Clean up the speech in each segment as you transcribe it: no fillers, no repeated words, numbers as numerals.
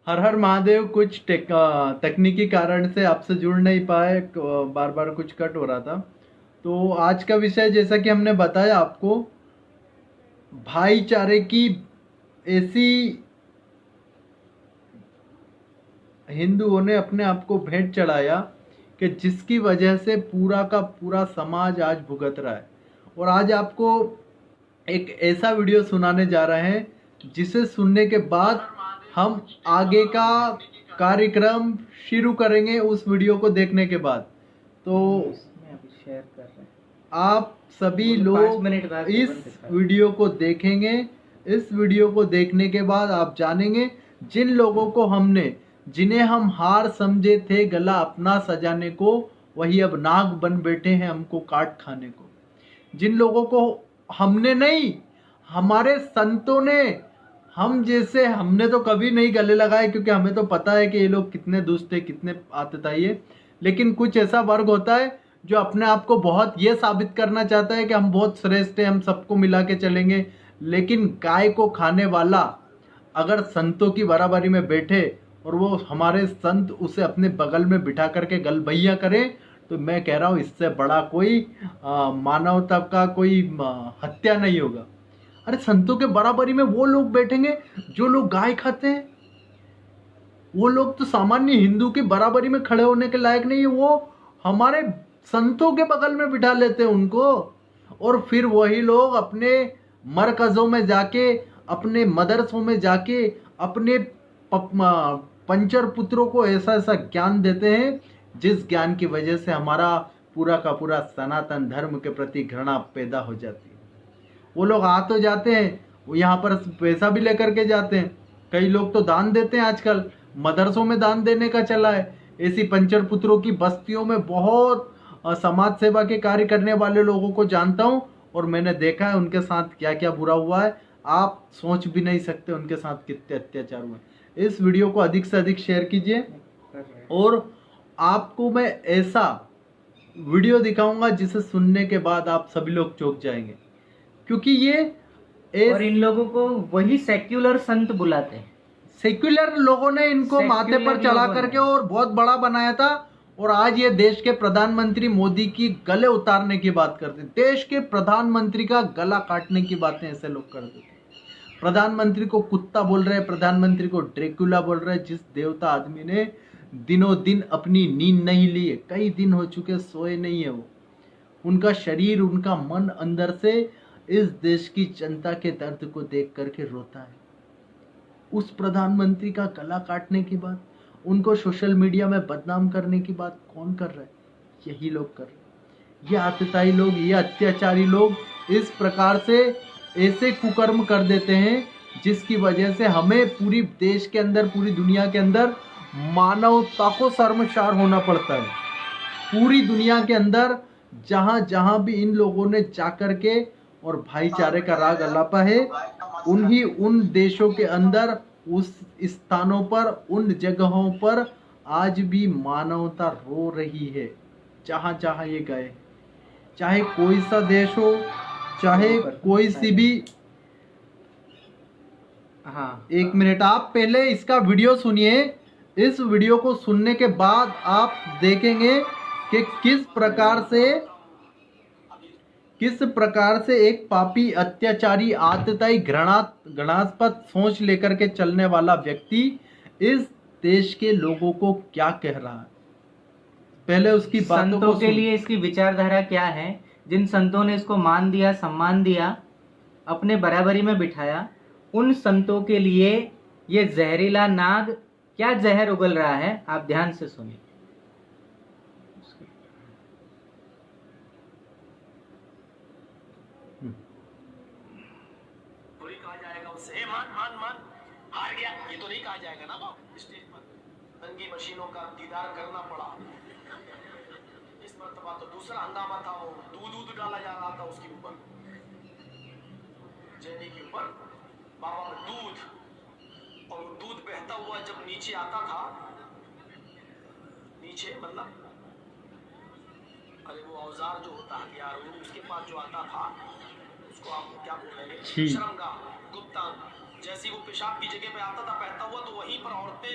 हर हर महादेव। कुछ तकनीकी कारण से आपसे जुड़ नहीं पाए, बार बार कुछ कट हो रहा था। तो आज का विषय जैसा कि हमने बताया आपको, भाईचारे की ऐसी हिंदुओं ने अपने आप को भेंट चढ़ाया कि जिसकी वजह से पूरा का पूरा समाज आज भुगत रहा है। और आज आपको एक ऐसा वीडियो सुनाने जा रहे हैं जिसे सुनने के बाद हम आगे का कार्यक्रम शुरू करेंगे उस वीडियो को देखने के बाद। तो इसमें अभी शेयर कर रहे हैं। आप सभी वो तो 5 लोग मिनट बाद इस तुरंत दिखा रहे हैं। वीडियो को देखेंगे। इस वीडियो को देखने के बाद आप जानेंगे जिन लोगों को हमने, जिन्हें हम हार समझे थे गला अपना सजाने को, वही अब नाग बन बैठे हैं हमको काट खाने को। जिन लोगों को हमने नहीं, हमारे संतों ने, हम जैसे, हमने तो कभी नहीं गले लगाए क्योंकि हमें तो पता है कि ये लोग कितने दुष्ट है, कितने आतताई है। लेकिन कुछ ऐसा वर्ग होता है जो अपने आप को बहुत ये साबित करना चाहता है कि हम बहुत श्रेष्ठ हैं, हम सबको मिला के चलेंगे। लेकिन गाय को खाने वाला अगर संतों की बराबरी में बैठे और वो हमारे संत उसे अपने बगल में बिठा करके गलबैया करें, तो मैं कह रहा हूँ इससे बड़ा कोई मानवता का कोई हत्या नहीं होगा। अरे संतों के बराबरी में वो लोग बैठेंगे जो लोग गाय खाते हैं। वो लोग तो सामान्य हिंदू की बराबरी में खड़े होने के लायक नहीं है। वो हमारे संतों के बगल में बिठा लेते हैं उनको। और फिर वही लोग अपने मरकजों में जाके, अपने मदरसों में जाके, अपने पंचर पुत्रों को ऐसा ऐसा ज्ञान देते हैं जिस ज्ञान की वजह से हमारा पूरा का पूरा सनातन धर्म के प्रति घृणा पैदा हो जाती है। वो लोग आ तो जाते हैं, वो यहाँ पर पैसा भी लेकर के जाते हैं। कई लोग तो दान देते हैं, आजकल मदरसों में दान देने का चला है। ऐसी पंचर पुत्रों की बस्तियों में बहुत समाज सेवा के कार्य करने वाले लोगों को जानता हूँ और मैंने देखा है उनके साथ क्या क्या बुरा हुआ है। आप सोच भी नहीं सकते उनके साथ कितने अत्याचार हुए। इस वीडियो को अधिक से अधिक शेयर कीजिए और आपको मैं ऐसा वीडियो दिखाऊंगा जिसे सुनने के बाद आप सभी लोग चौंक जाएंगे, क्योंकि ये और इन लोगों को वही सेक्युलर संत बुलाते हैं। सेक्युलर लोगों ने इनको माथे पर चढ़ा करके और बहुत बड़ा बनाया था। और आज ये देश के प्रधानमंत्री मोदी की गले उतारने की बात करते हैं। देश के प्रधानमंत्री का गला काटने की बातें ऐसे लोग करते थे। प्रधानमंत्री को कुत्ता बोल रहे हैं, प्रधानमंत्री को ड्रैकुला बोल रहे हैं। जिस देवता आदमी ने दिनों दिन अपनी नींद नहीं ली है, कई दिन हो चुके सोए नहीं है, वो, उनका शरीर, उनका मन अंदर से इस देश की जनता के दर्द को देख करके रोता है। उस प्रधानमंत्री का गला काटने की बात, उनको सोशल मीडिया में बदनाम करने की बात कौन कर रहा है? यही लोग कर रहे हैं। ये आतताई लोग, ये अत्याचारी लोग इस प्रकार से ऐसे कुकर्म कर देते हैं जिसकी वजह से हमें पूरी देश के अंदर, पूरी दुनिया के अंदर मानवता को शर्मसार होना पड़ता है। पूरी दुनिया के अंदर जहां जहां भी इन लोगों ने जाकर के और भाईचारे का राग अलापा है, उन्हीं उन देशों के अंदर, उस स्थानों पर, उन जगहों पर आज भी मानवता रो रही है। जहां जहां ये गए, चाहे कोई सा देश हो, चाहे कोई सी भी। हाँ, एक मिनट, आप पहले इसका वीडियो सुनिए। इस वीडियो को सुनने के बाद आप देखेंगे कि किस प्रकार से एक पापी, अत्याचारी, आतताई, घृणास्पद सोच लेकर के चलने वाला व्यक्ति इस देश के लोगों को क्या कह रहा है। पहले उसकी बातों संतों को के लिए इसकी विचारधारा क्या है। जिन संतों ने इसको मान दिया, सम्मान दिया, अपने बराबरी में बिठाया, उन संतों के लिए ये जहरीला नाग क्या जहर उगल रहा है, आप ध्यान से सुनिए। कहा जाएगा उससे, मान मान मान हार गया, ये तो नहीं कहा जाएगा ना। वो स्टेज पर नंगी मशीनों का दीदार करना पड़ा। इस मर्तबा तो दूसरा हंगामा था, वो दूध डाला जा रहा था उसके ऊपर, जैनी के ऊपर बाबा में दूध, और वो दूध बहता हुआ जब नीचे आता था, नीचे मतलब अरे वो औजार जो होता है यार, उसके पास जो आता था उसको आप क्या बोलेंगे, शरंगा, गुप्तांग, जैसे ही वो पेशाब की जगह पे आता था बहता हुआ, तो वहीं पर औरतें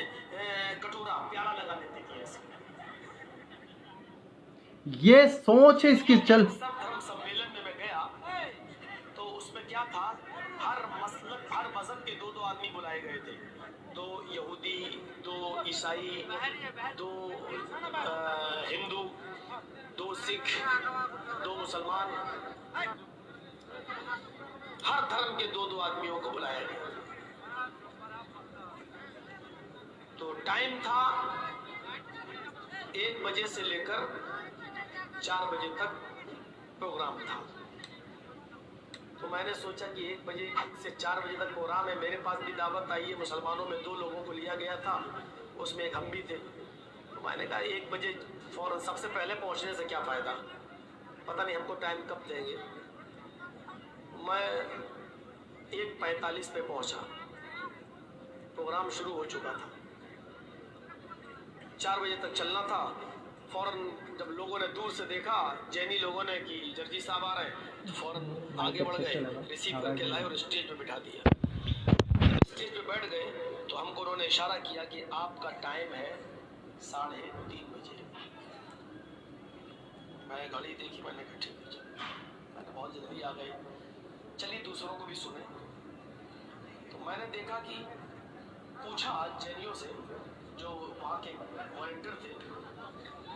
कटोरा प्याला लगा लेती थी ऐसे। ये सोच है इसकी। चल, सब धर्म सम्मेलन में मैं गया तो उसमें क्या था, हर मसलक हर मजहब के दो दो आदमी बुलाए गए थे, दो यहूदी, दो ईसाई, दो हिंदू, दो सिख, दो मुसलमान, हर धर्म के दो दो आदमियों को बुलाया गया। तो टाइम था 1 बजे से लेकर 4 बजे तक प्रोग्राम था। तो मैंने सोचा कि 1 बजे से 4 बजे तक प्रोग्राम है, मेरे पास भी दावत आई है, मुसलमानों में 2 लोगों को लिया गया था, उसमें एक हम भी थे। तो मैंने कहा 1 बजे फौरन सबसे पहले पहुंचने से क्या फ़ायदा, पता नहीं हमको टाइम कब देंगे। मैं 1:45 पे पहुंचा, प्रोग्राम शुरू हो चुका था, 4 बजे तक चलना था। फौरन जब लोगों ने दूर से देखा, जैनी लोगों ने, कि जर्जी साहब आ रहे हैं, तो फौरन आगे बढ़ गए, रिसीव करके लाए और स्टेज पे बिठा दिया। स्टेज पे बैठ गए तो हमको उन्होंने इशारा किया कि आपका टाइम है 3:30 बजे। मैं घड़ी देखी, मैंने कहा ठीक है, मैंने बहुत जल्दी आ गए, चलिए दूसरों को भी सुने। तो मैंने देखा कि पूछा जैनियों से जो वहाँ के वॉलंटियर थे,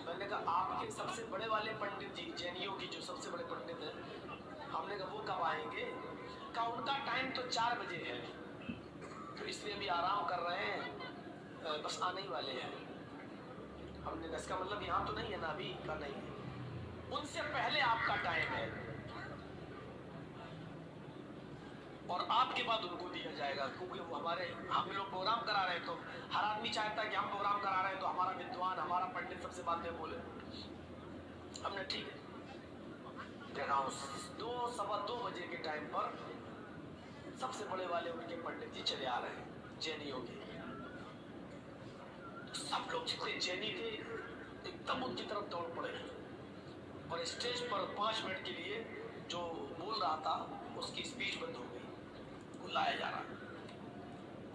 मैंने कहा आपके सबसे बड़े वाले पंडित जी, जैनियों की जो सबसे बड़े पंडित हैं, हमने कहा वो कब आएंगे? कहा उनका टाइम तो 4 बजे है, तो इसलिए अभी आराम कर रहे हैं, बस आने ही वाले हैं। हमने कहा इसका मतलब यहाँ तो नहीं है ना अभी? का नहीं है, उनसे पहले आपका टाइम है और आपके बाद उनको दिया जाएगा, क्योंकि वो हम लोग प्रोग्राम करा रहे हैं, तो हर आदमी चाहता है कि हम प्रोग्राम करा रहे हैं तो हमारा विद्वान, हमारा पंडित सबसे बाद में बोले। हमने ठीक है, देखा 2-2:15 बजे के टाइम पर सबसे बड़े वाले उनके पंडित जी चले आ रहे हैं जैनियों के। तो सब लोग जितने जैनी थे एकदम उनकी तरफ दौड़ पड़े और स्टेज पर 5 मिनट के लिए जो बोल रहा था उसकी स्पीच बंद हो गई, लाया जा रहा।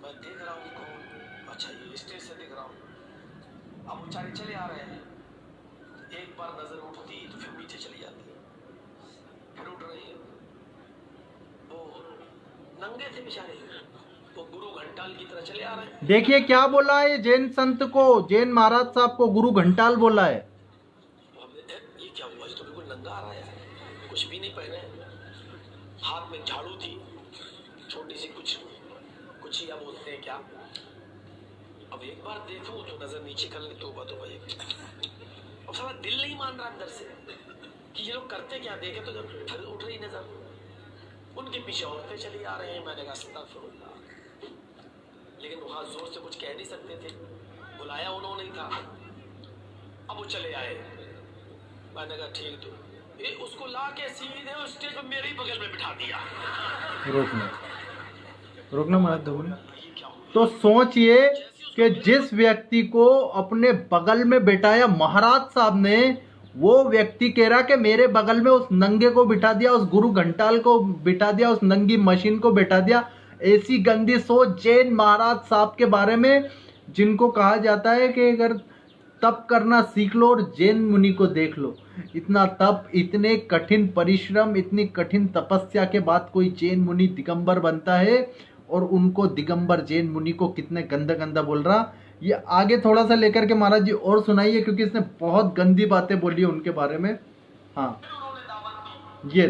मैं देख रहा हूँ उनको, अच्छा ये स्टेज से देख रहा हूँ, अब बेचारे चले आ रहे हैं, एक बार नजर उठती तो फिर पीछे चली जाती, फिर उठ रही है। वो नंगे थे बेचारे, वो गुरु घंटाल की तरह चले आ रहे हैं। देखिए क्या बोला है जैन संत को, जैन महाराज साहब को गुरु घंटाल बोला है। ये क्या हुआ, तो बिल्कुल नंगा आ रहा है, कुछ भी नहीं पहने, हाथ में झाड़ू थी छोटी सी, कुछ या बोलते हैं क्या। अब एक बार देखूं तो नजर नीचे कर ले, तो भाई अब साला दिल नहीं मान रहा अंदर से कि ये लोग करते क्या, देखे तो जब फिर उठ रही नजर, उनके पीछे औरतें चली आ रहे हैं। मैंने कहा अस्तगफिरुल्लाह, लेकिन वहां जोर से कुछ कह नहीं सकते थे, बुलाया उन्होंने ही था। अब वो चले आए, मैंने कहा ठीक, तो ये उसको ला के सीधे स्टेज पर मेरे ही बगल में बिठा दिया। रोकना मत दो। तो सोचिए कि जिस व्यक्ति को अपने बगल में बिठाया महाराज साहब ने, वो व्यक्ति कह रहा कि मेरे बगल में उस नंगे को बिठा दिया, उस गुरु घंटाल को बिठा दिया, उस नंगी मशीन को बिठा दिया। ऐसी गंदी सोच जैन महाराज साहब के बारे में, जिनको कहा जाता है कि अगर तप करना सीख लो और जैन मुनि को देख लो, इतना तप, इतने कठिन परिश्रम, इतनी कठिन तपस्या के बाद कोई जैन मुनि दिगंबर बनता है, और उनको दिगंबर जैन मुनि को कितने गंदा गंदा बोल रहा। ये आगे थोड़ा सा लेकर के महाराज जी और सुनाइए, क्योंकि इसने बहुत गंदी बातें बोली है उनके बारे में। हाँ, ये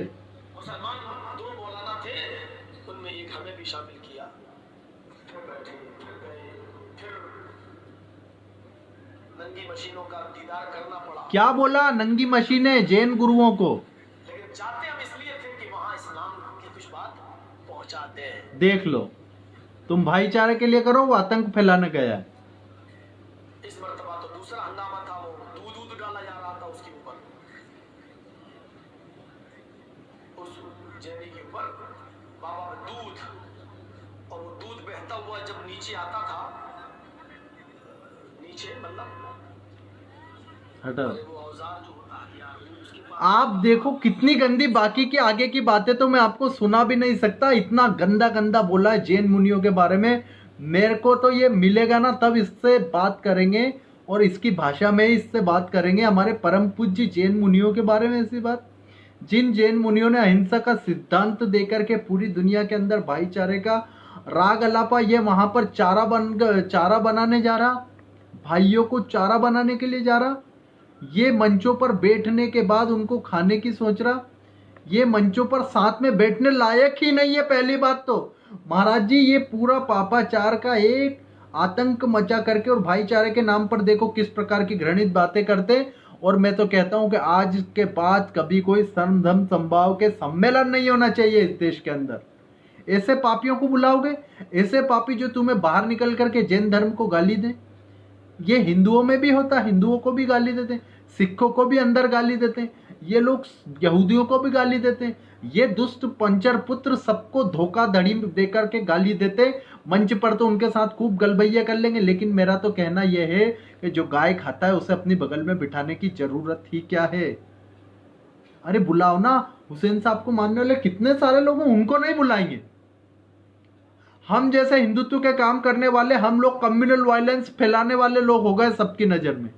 मुसलमान 2 मौलाना थे, उनमें एक हमें भी शामिल किया। फिर बैठे, फिर गए, फिर नंगी मशीनों का दीदार करना पड़ा। क्या बोला? नंगी मशीनें जैन गुरुओं को। लेकिन चाहते हम इसलिए थे कि वहां इस्लाम की कुछ बात पहुंचाते हैं। देख लो, तुम भाईचारे के लिए करो, वो आतंक फैलाने गया है। इस मर्तबा तो दूसरा हंगामा था, वो दूध डाला जा रहा था उसके ऊपर, उस जैनी के ऊपर बाबा में दूध, और वो दूध बहता हुआ जब नीचे आता था, नीचे मतलब हटाओ। और वो औजार जो होता है हथियार, उसके पास आप देखो कितनी गंदी, बाकी की आगे की बातें तो मैं आपको सुना भी नहीं सकता, इतना गंदा गंदा बोला है जैन मुनियों के बारे में। मेरे को तो ये मिलेगा ना तब इससे बात करेंगे, और इसकी भाषा में ही इससे बात करेंगे, हमारे परम पूज्य जैन मुनियों के बारे में ऐसी बात। जिन जैन मुनियों ने अहिंसा का सिद्धांत देकर के पूरी दुनिया के अंदर भाईचारे का राग अलापा, ये वहां पर चारा बनाने जा रहा, भाइयों को चारा बनाने के लिए जा रहा, ये मंचों पर बैठने के बाद उनको खाने की सोच रहा, ये मंचों पर साथ में बैठने लायक ही नहीं है। पहली बात तो महाराज जी, ये पूरा पापाचार का एक आतंक मचा करके, और भाईचारे के नाम पर देखो किस प्रकार की घृणित बातें करते। और मैं तो कहता हूं कि आज के बाद कभी कोई सर्व धर्म संभाव के सम्मेलन नहीं होना चाहिए इस देश के अंदर। ऐसे पापियों को बुलाओगे, ऐसे पापी जो तुम्हें बाहर निकल करके जैन धर्म को गाली दें। ये हिंदुओं में भी होता है, हिंदुओं को भी गाली देते हैं, सिखों को भी अंदर गाली देते हैं, ये लोग यहूदियों को भी गाली देते हैं, ये दुष्ट पंचर पुत्र सबको धोखाधड़ी देकर के गाली देते। मंच पर तो उनके साथ खूब गलबैया कर लेंगे, लेकिन मेरा तो कहना यह है कि जो गाय खाता है उसे अपनी बगल में बिठाने की जरूरत ही क्या है। अरे बुलाओ ना, हुसैन साहब को मानने वाले कितने सारे लोग हैं, उनको नहीं बुलाएंगे। हम जैसे हिंदुत्व के काम करने वाले, हम लोग कम्युनल वायलेंस फैलाने वाले लोग हो गए सबकी नजर में।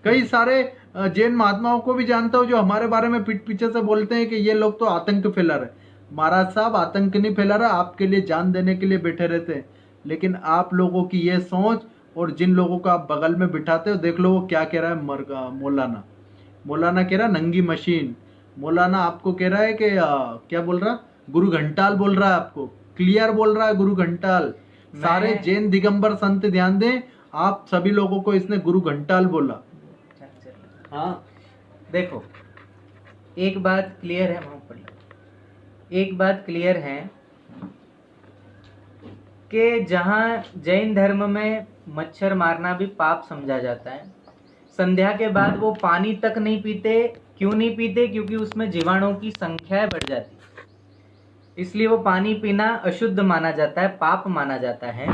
कई सारे जैन महात्माओं को भी जानता हूं जो हमारे बारे में पीठ पीछे से बोलते हैं कि ये लोग तो आतंक फैला रहे। महाराज साहब, आतंक नहीं फैला रहा, आपके लिए जान देने के लिए बैठे रहते हैं। लेकिन आप लोगों की ये सोच, और जिन लोगों को आप बगल में बिठाते हो, देख लो वो क्या कह रहा है। मौलाना कह रहा नंगी मशीन। मौलाना आपको कह रहा है कि क्या बोल रहा, गुरु घंटाल बोल रहा है, आपको क्लियर बोल रहा है गुरु घंटाल। सारे जैन दिगंबर संत ध्यान दें, आप सभी लोगों को इसने गुरु घंटाल बोला। हाँ देखो, एक बात क्लियर है, वहां पर एक बात क्लियर है कि जहां जैन धर्म में मच्छर मारना भी पाप समझा जाता है, संध्या के बाद वो पानी तक नहीं पीते। क्यों नहीं पीते? क्योंकि उसमें जीवाणुओं की संख्या बढ़ जाती, इसलिए वो पानी पीना अशुद्ध माना जाता है, पाप माना जाता है।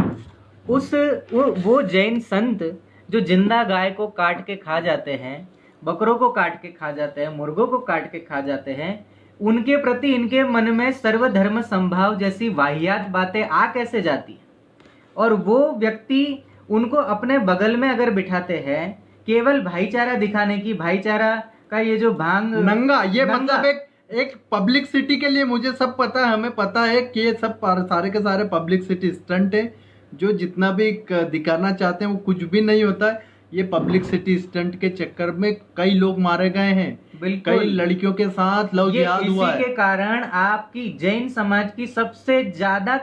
वो जैन संत जो जिंदा गाय को काट के खा जाते हैं, बकरों को काट के खा जाते हैं, मुर्गों को काट के खा जाते हैं, उनके प्रति इनके मन में सर्वधर्म संभाव जैसी वाहियात बातें आ कैसे जाती है? और वो व्यक्ति उनको अपने बगल में अगर बिठाते हैं केवल भाईचारा दिखाने की, भाईचारा का ये जो भांग नंगा, ये मतलब एक पब्लिसिटी के लिए, मुझे सब पता है, हमें पता है कि ये सब सारे के सारे पब्लिसिटी स्टंट है। जो जितना भी दिखाना चाहते हैं वो कुछ भी नहीं होता है। ये पब्लिसिटी स्टंट के चक्कर में कई लोग मारे गए हैं, कई लड़कियों के साथ लव जिहाद हुआ है। इसी के कारण आपकी जैन समाज की सबसे ज्यादा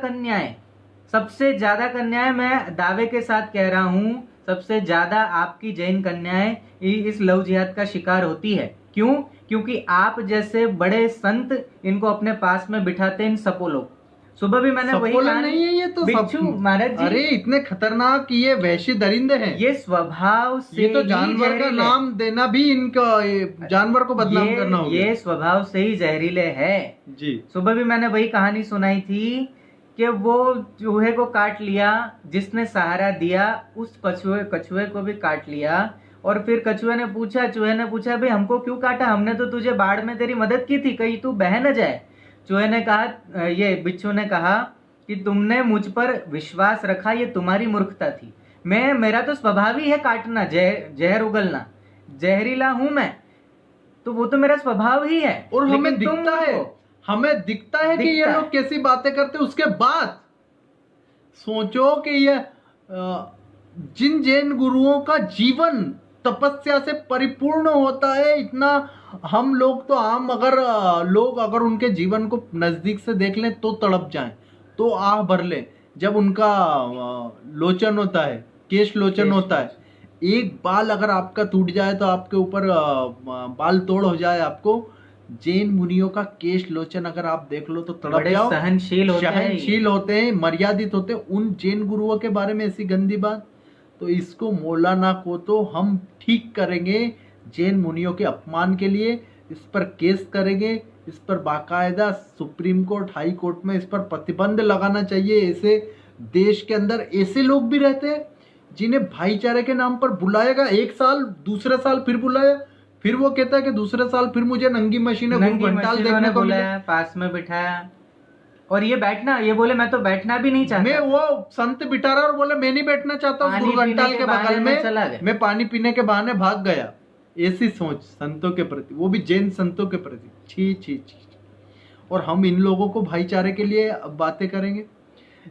कन्याएं मैं दावे के साथ कह रहा हूं, सबसे ज्यादा आपकी जैन कन्याएं इस लव जिहाद का शिकार होती है। क्यों? क्योंकि आप जैसे बड़े संत इनको अपने पास में बिठाते हैं। इन सपो लोग, सुबह भी मैंने वही कहा, नहीं है ये तो बिच्छू महाराज जी, अरे इतने खतरनाक ये वहशी दरिंदे हैं, ये स्वभाव से, ये तो जानवर का नाम देना भी इनका, जानवर को बदनाम करना होगा। ये स्वभाव से ही जहरीले है जी। सुबह भी मैंने वही कहानी सुनाई थी कि वो चूहे को काट लिया, जिसने सहारा दिया उस कछुए को भी काट लिया। और फिर चूहे ने पूछा भाई हमको क्यों काटा? हमने तो तुझे बाढ़ में तेरी मदद की थी, कहीं तू बह न जाए। चूहे ने कहा, ये बिच्छू ने कहा कि तुमने मुझ पर विश्वास रखा, ये तुम्हारी मूर्खता थी। मेरा तो स्वभाव ही है काटना, जहर उगलना, जहरीला हूं मैं, तो वो तो मेरा स्वभाव ही है। और हमें दिखता है कि ये लोग कैसी बातें करते। उसके बाद सोचो कि ये जिन जैन गुरुओं का जीवन तपस्या से परिपूर्ण होता है, इतना हम लोग तो आम अगर उनके जीवन को नजदीक से देख लें तो तड़प जाएं, तो आह भर लें। जब उनका लोचन होता है, केश लोचन होता है, एक बाल अगर आपका टूट जाए तो आपके ऊपर बाल तोड़ हो जाए आपको, जैन मुनियों का केश लोचन अगर आप देख लो तो तड़प जाओ। सहनशील होते हैं, मर्यादित होते हैं। उन जैन गुरुओं के बारे में ऐसी गंदी बात, तो इसको मौलाना को तो हम ठीक करेंगे। जैन मुनियों के अपमान के लिए इस पर केस करेंगे, इस पर बाकायदा सुप्रीम कोर्ट, हाई कोर्ट में इस पर प्रतिबंध लगाना चाहिए। ऐसे देश के अंदर ऐसे लोग भी रहते हैं जिन्हें भाईचारे के नाम पर बुलाएगा, एक साल, दूसरे साल फिर बुलाया, फिर वो कहता है कि दूसरे साल फिर मुझे नंगी मशीनें नंगी घंटाल मशीनों देखने ने को मिले। बुलाया, पास में बिठाया, और ये बैठना, ये बोले मैं तो बैठना भी नहीं मैं चाहता, वो संत बिठा रहा और बोले मैं नहीं बैठना चाहता उस पानी गुरु पीने घंटाल के के बहाने बगल में में, चला गया। मैं पानी पीने के बहाने भाग गया। ऐसी सोच संतों के प्रति, वो भी जैन संतों के प्रति, छी छी छी। और हम इन लोगों को भाईचारे के लिए बातें करेंगे,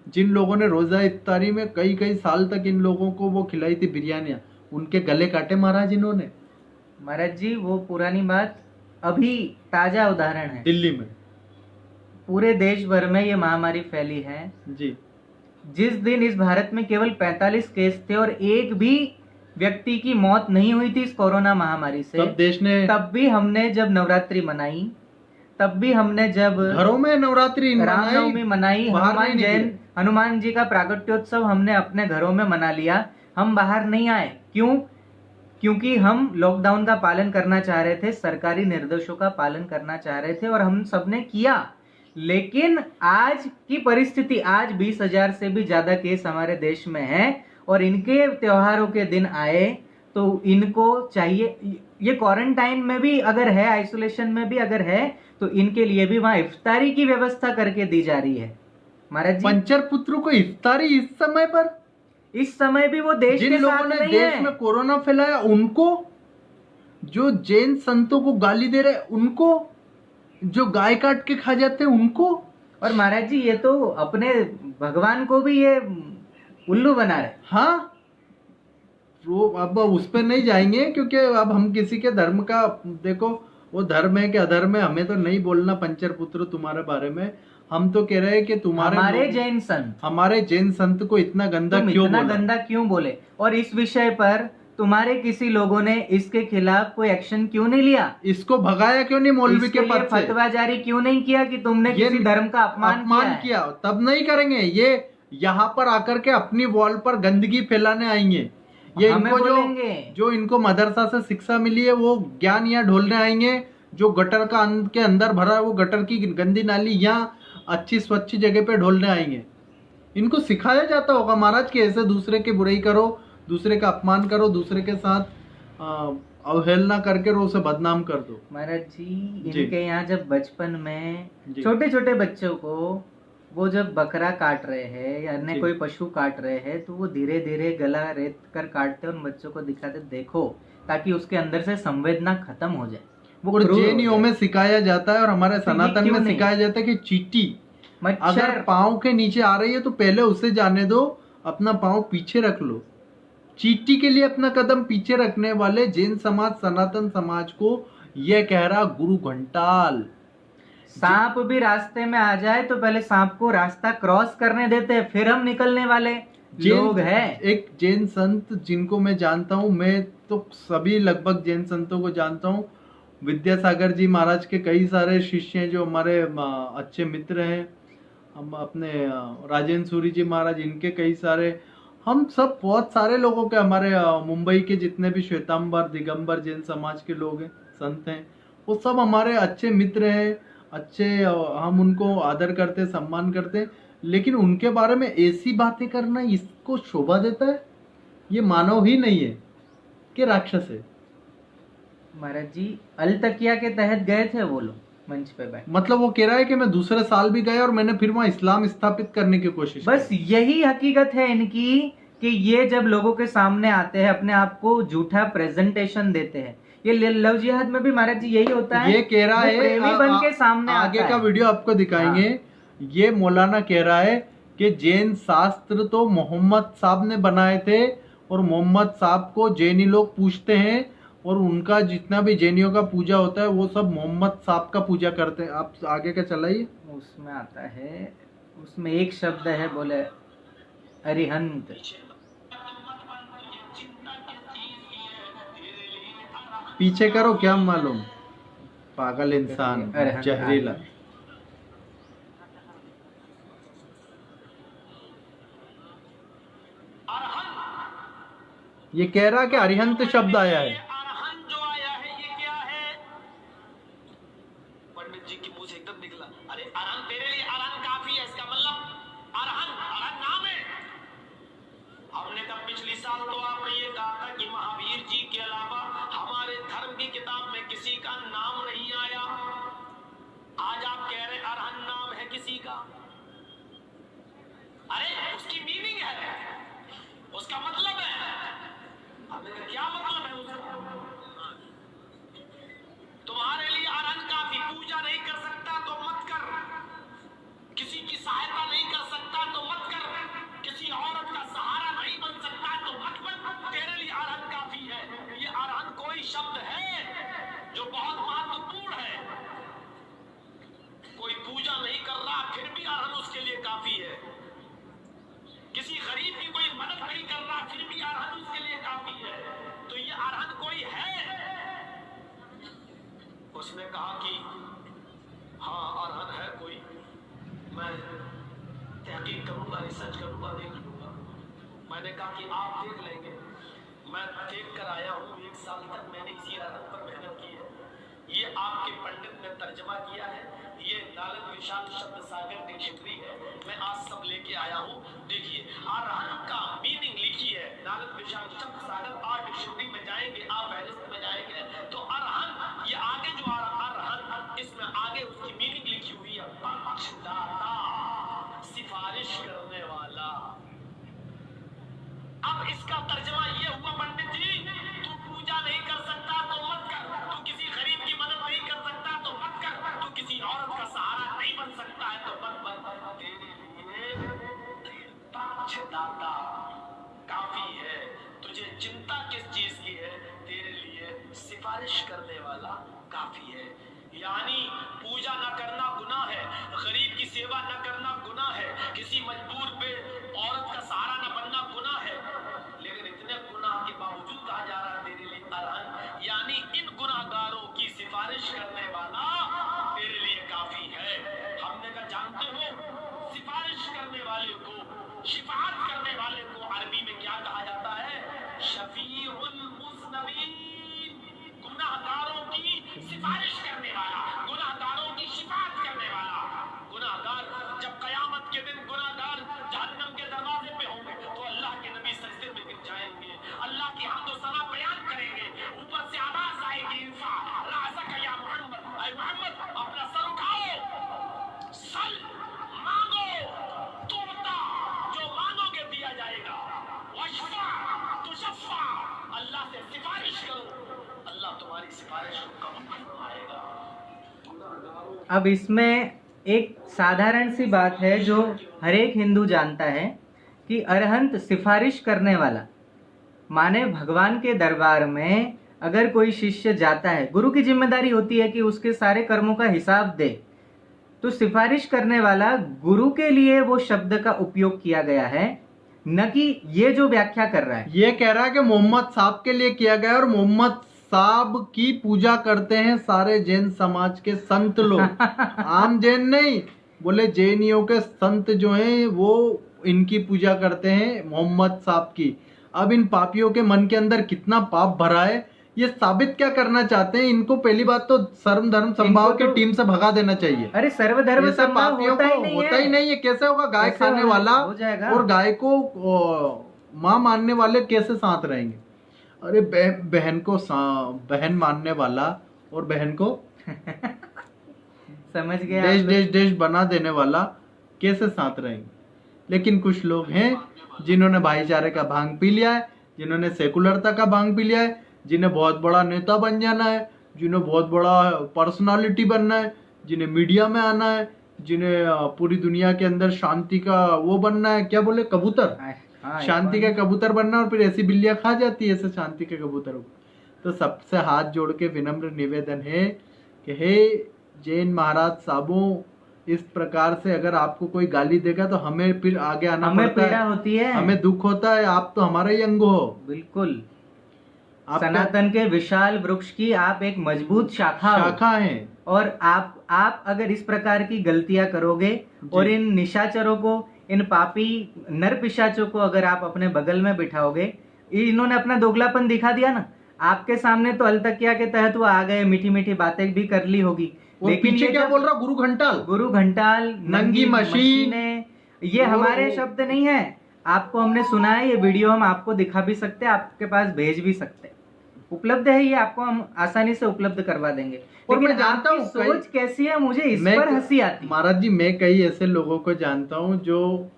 जिन लोगों ने रोजा इफ्तारी में कई कई साल तक इन लोगों को वो खिलाई थी बिरयानियां, उनके गले काटे महाराज इन्होंने महाराज जी। वो पुरानी बात, अभी ताजा उदाहरण है, दिल्ली में। पूरे देश भर में ये महामारी फैली है जी, जिस दिन इस भारत में केवल 45 केस थे और एक भी व्यक्ति की मौत नहीं हुई थी इस कोरोना महामारी से, तब देश ने, तब भी हमने जब नवरात्रि मनाई, तब भी हमने जब घरों में नवरात्रि रामनवमी मनाई, बाहर हनुमान नहीं जयंती, निकले। हनुमान जी का प्रागट्योत्सव हमने अपने घरों में मना लिया, हम बाहर नहीं आए। क्यों? क्योंकि हम लॉकडाउन का पालन करना चाह रहे थे, सरकारी निर्देशों का पालन करना चाह रहे थे, और हम सबने किया। लेकिन आज की परिस्थिति, आज 20,000 से भी ज्यादा केस हमारे देश में है, और इनके त्योहारों के दिन आए तो इनको चाहिए, ये क्वारंटाइन में भी अगर है, आइसोलेशन में भी अगर है, तो इनके लिए भी वहां इफ्तारी की व्यवस्था करके दी जा रही है महाराज जी। पंचर पुत्र को इफ्तारी इस समय पर, इस समय भी वो देश जिन के लोगों साथ ने नहीं देश है। में कोरोना फैलाया उनको, जो जैन संतों को गाली दे रहे उनको, जो गाय काट के खा जाते हैं उनको। और महाराज जी ये तो अपने भगवान को भी ये उल्लू बना रहे। हाँ, वो अब उस पर नहीं जाएंगे क्योंकि अब हम किसी के धर्म का, देखो वो धर्म है कि अधर्म है, हमें तो नहीं बोलना पंचर पुत्र तुम्हारे बारे में। हम तो कह रहे हैं कि तुम्हारे हमारे जैन संत, हमारे जैन संत को इतना गंदा तुम क्यों इतना बोला? गंदा क्यों बोले, और इस विषय पर तुम्हारे किसी लोगों ने इसके खिलाफ कोई एक्शन क्यों नहीं लिया? इसको भगाया क्यों नहीं मौलवी इसके के लिए पद से? फतवा जारी क्यों नहीं किया कि तुमने ये किसी धर्म का अपमान किया है? तब नहीं करेंगे ये, यहाँ पर आकर के अपनी वॉल पर गंदगी फैलाने आएंगे। ये हमें इनको बोलेंगे। जो इनको मदरसा से शिक्षा मिली है वो ज्ञान यहाँ ढोलने आएंगे। जो गटर का के अंदर भरा है वो गटर की गंदी नाली यहाँ अच्छी स्वच्छ जगह पे ढोलने आएंगे। इनको सिखाया जाता होगा महाराज कि ऐसे दूसरे की बुराई करो, दूसरे का अपमान करो, दूसरे के साथ अवहेलना करके रो उसे बदनाम कर दो। महाराज जी इनके यहाँ जब बचपन में जी। छोटे छोटे बच्चों को वो जब बकरा काट रहे हैं या अन्य जी। कोई पशु काट रहे हैं तो वो धीरे धीरे गला रेत कर काटते उन बच्चों को दिखाते, देखो, ताकि उसके अंदर से संवेदना खत्म हो जाए। वो और क्रूर हो जैनियों जाए। में सिखाया जाता है और हमारे तो ये सनातन क्यों में नहीं? सिखाया जाता है कि चींटी अगर मच्छर, पाँव के नीचे आ रही है तो पहले उसे जाने दो, अपना पाँव पीछे रख लो। चींटी के लिए अपना कदम पीछे रखने वाले जैन समाज, सनातन समाज को यह कह रहा गुरु घंटाल। सांप भी रास्ते में आ जाए तो पहले सांप को रास्ता क्रॉस करने देते हैं, फिर हम निकलने वाले लोग हैं। एक जैन संत जिनको मैं जानता हूँ, मैं तो सभी लगभग जैन संतों को जानता हूँ। विद्यासागर जी महाराज के कई सारे शिष्य हैं जो हमारे अच्छे मित्र हैं। हम अपने राजेंद्र सूरी जी महाराज, इनके कई सारे, हम सब बहुत सारे लोगों के, हमारे मुंबई के जितने भी श्वेतांबर दिगंबर जैन समाज के लोग हैं, संत हैं, वो सब हमारे अच्छे मित्र हैं, अच्छे, हम उनको आदर करते, सम्मान करते। लेकिन उनके बारे में ऐसी बातें करना इसको शोभा देता है? ये मानव ही नहीं है कि राक्षस है। महाराज जी अल तकिया के तहत गए थे वो लोग मंच पे बैठ, मतलब वो कह रहा है कि मैं दूसरे साल भी गया और मैंने फिर वहां इस्लाम स्थापित करने की कोशिश बस की। यही हकीकत है इनकी कि ये जब लोगों के सामने आते हैं अपने आप को झूठा प्रेजेंटेशन देते हैं। ये लव जिहाद में भी महाराज जी यही होता है। ये कह रहा वो है, प्रेमी बन के सामने आगे आता का है। वीडियो आपको दिखाएंगे। ये मौलाना कह रहा है कि जैन शास्त्र तो मोहम्मद साहब ने बनाए थे और मोहम्मद साहब को जैनी लोग पूजते हैं और उनका जितना भी जैनियों का पूजा होता है वो सब मोहम्मद साहब का पूजा करते हैं। आप आगे का चलाइए। उसमें आता है, उसमें एक शब्द है, बोले अरिहंत। पीछे करो, क्या मालूम, पागल इंसान, अरिहंत जहरीला। ये कह रहा कि अरिहंत शब्द आया है। अरहन जो आया है ये क्या है? पंडित जी की मुंह से एकदम निकला, अरे अरहन तेरे लिए अरहन काफी है, इसका मतलब अरहन नाम है। हमने तब पिछली साल बात तो आपने ये कहा था कि महावीर जी के अलावा हमारे धर्म की किताब में किसी का नाम नहीं आया। आज आप कह रहे अरहन नाम है किसी का। अरे उसकी मीनिंग है, उसका मतलब है। हमने कहा क्या मतलब है उसका? तुम्हारे लिए अरहन काफी, पूजा नहीं कर सकता तो मत कर, किसी की सहायता नहीं कर सकता तो मत कर, किसी औरत का सहारा नहीं बन सकता तो मत बन, तेरे लिए अरहन काफी है। ये अरहन कोई शब्द है जो बहुत महत्वपूर्ण है। कोई पूजा नहीं कर रहा फिर भी अरहन उसके लिए काफी है। किसी गरीब की कोई मदद नहीं कर रहा फिर भी अरहन उसके लिए काफी है। तो ये अरहन कोई है। उसने कहा कि हाँ अरहन है कोई, मैं तहकीक करूंगा, रिसर्च करूंगा, देख लूंगा। मैंने कहा कि आप देख लेंगे, मैं देख कर आया हूँ। 1 साल तक मैंने इसी अरहन पर मेहनत की है। ये आपके पंडित ने तर्जमा किया है, ये नालंद विशाल शब्द सागर डिक्शनरी है, मैं आज सब लेके आया हूँ। देखिए अरहन का मीनिंग लिखी है नालंद विशाल शब्द सागर, और डिक्शनरी में जाएंगे, आप फहरिस्त में जाएंगे तो अरहन, ये आगे जो अरहन, इसमें आगे उसकी मीनिंग लिखी हुई है, पक्षदाता, सिफारिश करने वाला। अब इसका तर्जमा ये हुआ पंडित जी, तू पूजा नहीं कर सकता तो मत कर, तू किसी गरीब की मदद नहीं कर सकता तो मत कर, तू किसी औरत का सहारा नहीं बन सकता है तो मत बन, तेरे लिए पक्षदाता काफी है। तुझे चिंता किस चीज की है? तेरे लिए सिफारिश करने वाला काफी है। यानी पूजा न करना गुनाह है, गरीब की सेवा न करना गुनाह है, किसी मजबूर पे औरत का सहारा न बनना गुनाह है, लेकिन इतने गुनाह के बावजूद कहा जा रहा है तेरे लिए अरहन, यानी इन गुनाहगारों की सिफारिश करने वाला तेरे लिए काफी है। हमने कहा जानते हो सिफारिश करने वाले को, शिफाअत करने वाले को अरबी में क्या कहा जाता है? शफीउल मुज़नबीन, गुनाहगारों की सिफारिश करने वाला, गुनाहगारों की शिफाअत करने वाला। गुनाहगार जब कयामत के दिन गुनाहगार जहन्नम के दरवाजे पे होंगे तो अल्लाह के नबी सजदे में गिर जाएंगे, अल्लाह की हम्द व सना बयान करेंगे, ऊपर से आवाज आएगी इरफा राज़क या मोहम्मद, ऐ मोहम्मद अपना सर उठाओ, सल मांगो तुमता, जो मांगोगे दिया जाएगा, वशफा तुशफ़ा, अल्लाह से सिफारिश करो, अल्लाह तुम्हारी सिफारिश को कबूल फरमाएगा। अब इसमें एक साधारण सी बात है जो हर एक हिंदू जानता है कि अरहंत सिफारिश करने वाला, माने भगवान के दरबार में अगर कोई शिष्य जाता है, गुरु की जिम्मेदारी होती है कि उसके सारे कर्मों का हिसाब दे, तो सिफारिश करने वाला गुरु के लिए वो शब्द का उपयोग किया गया है, न कि ये जो व्याख्या कर रहा है। ये कह रहा है कि मोहम्मद साहब के लिए किया गया, और मोहम्मद साहब की पूजा करते हैं सारे जैन समाज के संत लोग, आम जैन नहीं, बोले जैनियों के संत जो हैं वो इनकी पूजा करते हैं मोहम्मद साहब की। अब इन पापियों के मन के अंदर कितना पाप भरा है, ये साबित क्या करना चाहते हैं? इनको पहली बात तो सर्व धर्म संभाव की टीम से भगा देना चाहिए। अरे सर्वधर्म ऐसे पापियों को होता ही नहीं है। कैसे होगा? गाय खाने वाला और गाय को माँ मानने वाले कैसे साथ रहेंगे? अरे बहन को बहन मानने वाला और बहन को समझ गया, देश बना देने वाला कैसे साथ रहेंगे? लेकिन कुछ लोग हैं जिन्होंने भाईचारे का भांग पी लिया है, जिन्होंने सेकुलरता का भांग पी लिया है, जिन्हें बहुत बड़ा नेता बन जाना है, जिन्हें बहुत बड़ा पर्सनालिटी बनना है, जिन्हें मीडिया में आना है, जिन्हें पूरी दुनिया के अंदर शांति का वो बनना है, क्या बोले, कबूतर, शांति का कबूतर बनना, और फिर ऐसी बिल्लियां खा जाती है ऐसे शांति के कबूतरों को। तो सबसे हाथ जोड़ के विनम्र निवेदन है कि हे जैन महाराज साहबों, इस प्रकार से अगर आपको कोई गाली देगा तो हमें फिर आगे आना पड़ता है, होती है, हमें दुख होता है। आप तो हमारा ही अंग हो। बिल्कुल, सनातन के विशाल वृक्ष की आप एक मजबूत शाखा हैं, और आप अगर इस प्रकार की गलतियां करोगे और इन निशाचरों को, इन पापी नर पिशाचों को अगर आप अपने बगल में बिठाओगे, इन्होंने अपना दोगलापन दिखा दिया ना आपके सामने, तो अलतकिया के तहत वो आ गए, मीठी मीठी बातें भी कर ली होगी, लेकिन पीछे क्या बोल रहा? गुरु घंटाल नंगी मशीन, ये हमारे शब्द नहीं है, आपको हमने सुना है, ये वीडियो हम आपको दिखा भी सकते हैं, आपके पास भेज भी सकते हैं, उपलब्ध है, ये आपको हम आसानी से उपलब्ध करवा देंगे। और लेकिन मैं जानता आपकी हूँ सोच कैसी है, मुझे इस मैं पर हंसी आती है। महाराज जी, मैं कई ऐसे लोगों को जानता हूँ जो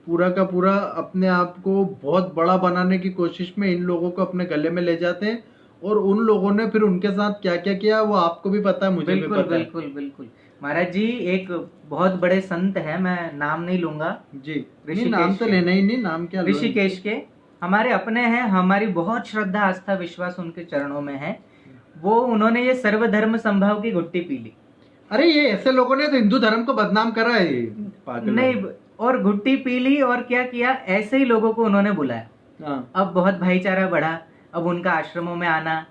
पूरा का पूरा अपने आप को बहुत बड़ा बनाने की कोशिश में इन लोगों को अपने गले में ले जाते हैं, और उन लोगों ने फिर उनके साथ क्या क्या किया वो आपको भी पता है, मुझे भी बिल्कुल पता है। बिल्कुल बिल्कुल। महाराज जी एक बहुत बड़े संत है, मैं नाम नहीं लूंगा, जी नहीं, ऋषिकेश नाम तो के। लेना ही नहीं, नाम क्या लो। ऋषिकेश के हमारे अपने हैं, हमारी बहुत श्रद्धा आस्था विश्वास उनके चरणों में है। वो उन्होंने ये सर्वधर्म संभाव की घुट्टी पी ली। अरे ये ऐसे लोगों ने तो हिंदू धर्म को बदनाम करा है, ये पागल नहीं, लोग। और घुट्टी पी ली, और क्या किया, ऐसे ही लोगों को उन्होंने बुलाया। हाँ। अब बहुत भाईचारा बढ़ा, अब उनका आश्रमों में आना।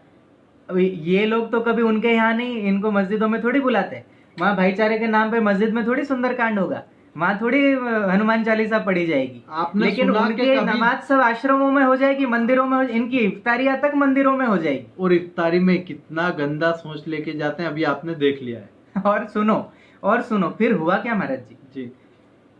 अब ये लोग तो कभी उनके यहाँ नहीं, इनको मस्जिदों में थोड़ी बुलाते, वहाँ भाईचारे के नाम पे मस्जिद में थोड़ी सुंदरकांड होगा, वहाँ थोड़ी हनुमान चालीसा पढ़ी जाएगी। आपने लेकिन सुना कि उनके कभी- नमाज सब आश्रमों में हो जाएगी, मंदिरों में इनकी इफ्तारियां तक मंदिरों में हो जाएगी। और इफ्तारी में कितना गंदा सोच लेके जाते हैं, अभी आपने देख लिया है। और सुनो फिर हुआ क्या महाराज जी, जी